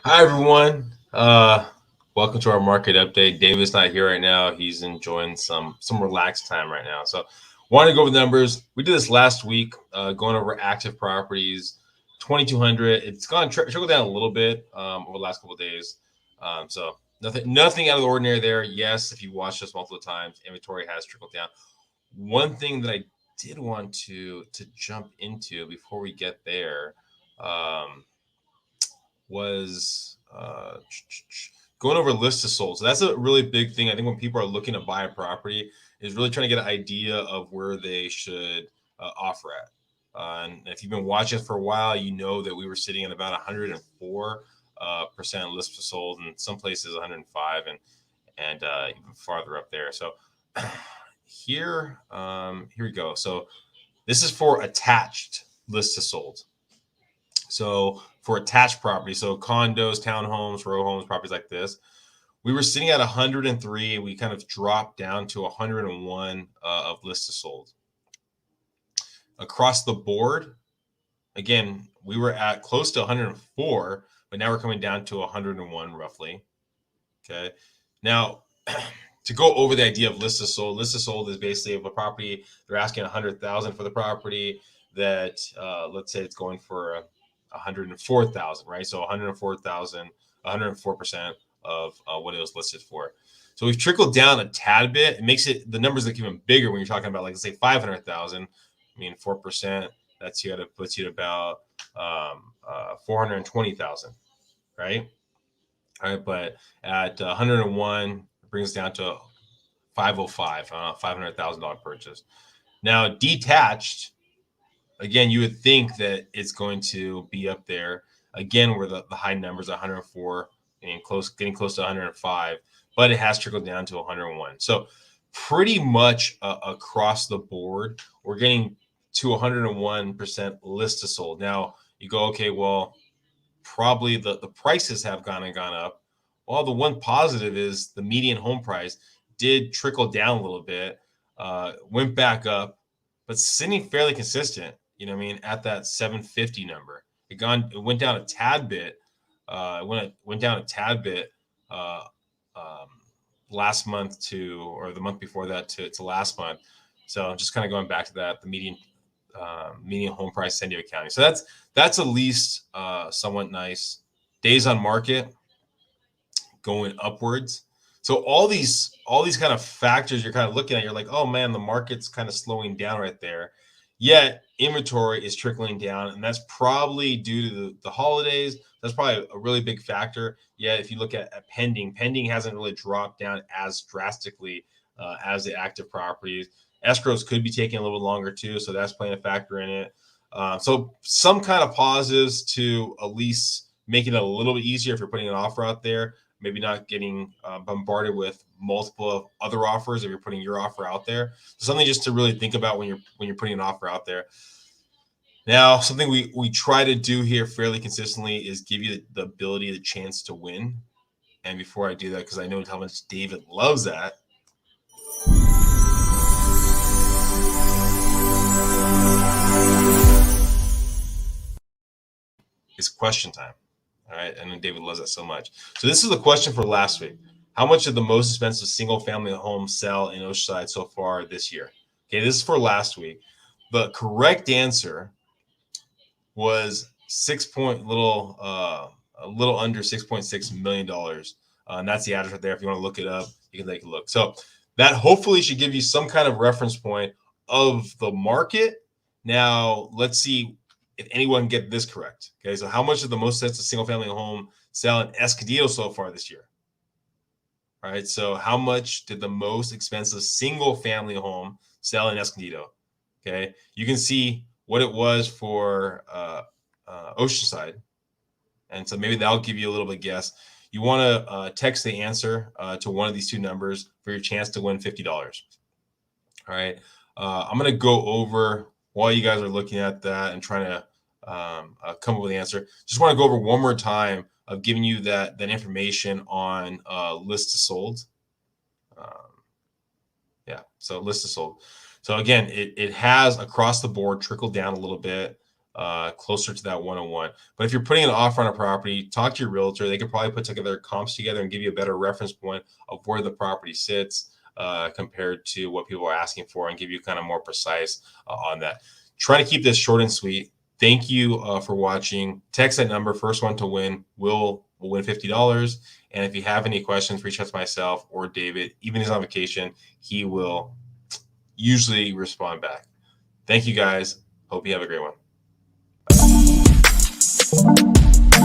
Hi everyone. Welcome to our market update. David's not here right now. He's enjoying some relaxed time right now. So, wanted to go over the numbers. We did this last week, going over active properties, 2,200. It's gone trickle down a little bit over the last couple of days. So nothing out of the ordinary there. Yes, if you watched us multiple times, inventory has trickled down. One thing that I did want to jump into before we get there. Was going over list of sold. So that's a really big thing. I think when people are looking to buy a property, is really trying to get an idea of where they should offer at. And if you've been watching for a while, you know that we were sitting at about 104 percent list of sold, and some places 105, and even farther up there. So here we go. So this is for attached list of sold. So for attached property, so condos, townhomes, row homes, properties like this, we were sitting at 103. We kind of dropped down to 101 of lists sold. Across the board, again, we were at close to 104, but now we're coming down to 101 roughly. Okay. Now, to go over the idea of list sold is basically if a property, they're asking 100,000 for the property that, let's say it's going for 104,000, right? So 104,000, 104% of what it was listed for. So we've trickled down a tad bit. It makes it the numbers look even bigger when you're talking about, like, let's say 500,000. I mean, 4%. Puts you at about 420,000, right? All right, but at 101, it brings down to 505, $500,000 purchase. Now, detached, again, you would think that it's going to be up there again, where the high numbers 104 and getting close to 105, but it has trickled down to 101. So pretty much across the board, we're getting to 101% list to sold. Now you go, okay, well, probably the prices have gone up. Well, the one positive is the median home price did trickle down a little bit, went back up, but sitting fairly consistent. You know what I mean? At that 750 number, it went down a tad bit. Went down a tad bit last month or the month before that to last month. So just kind of going back to that, the median home price San Diego County. So that's at least somewhat nice. Days on market going upwards. So all these kind of factors you're kind of looking at, you're like, oh man, the market's kind of slowing down right there. Yet inventory is trickling down, and that's probably due to the holidays. That's probably a really big factor. Yet if you look at pending hasn't really dropped down as drastically as the active properties. Escrows could be taking a little longer too, so that's playing a factor in it. So some kind of positives to at least making it a little bit easier if you're putting an offer out there. Maybe not getting bombarded with multiple other offers if you're putting your offer out there. So something just to really think about when you're putting an offer out there. Now, something we try to do here fairly consistently is give you the ability, the chance to win. And before I do that, because I know how much David loves that, it's question time. All right. And David loves that so much. So this is the question for last week. How much did the most expensive single family home sell in Oceanside so far this year? Okay, this is for last week. The correct answer was a little under $6.6 million. And that's the address right there. If you want to look it up, you can take a look. So that hopefully should give you some kind of reference point of the market. Now let's see if anyone can get this correct. Okay, so how much did the most expensive single family home sell in Escondido so far this year? All right, so how much did the most expensive single family home sell in Escondido? Okay, you can see what it was for Oceanside, and so maybe that'll give you a little bit of guess. You want to text the answer to one of these two numbers for your chance to win $50. All right, I'm going to go over while you guys are looking at that and trying to come up with the answer. Just want to go over one more time of giving you that information on list to sold. So list to sold. So again, it has across the board trickled down a little bit. closer to that 101. But if you're putting an offer on a property, talk to your realtor. They could probably put together comps together and give you a better reference point of where the property sits compared to what people are asking for, and give you kind of more precise on that. Trying to keep this short and sweet. Thank you for watching. Text that number. First one to win will win $50. And if you have any questions, reach out to myself or David. Even if he's on vacation, he will usually respond back. Thank you, guys. Hope you have a great one.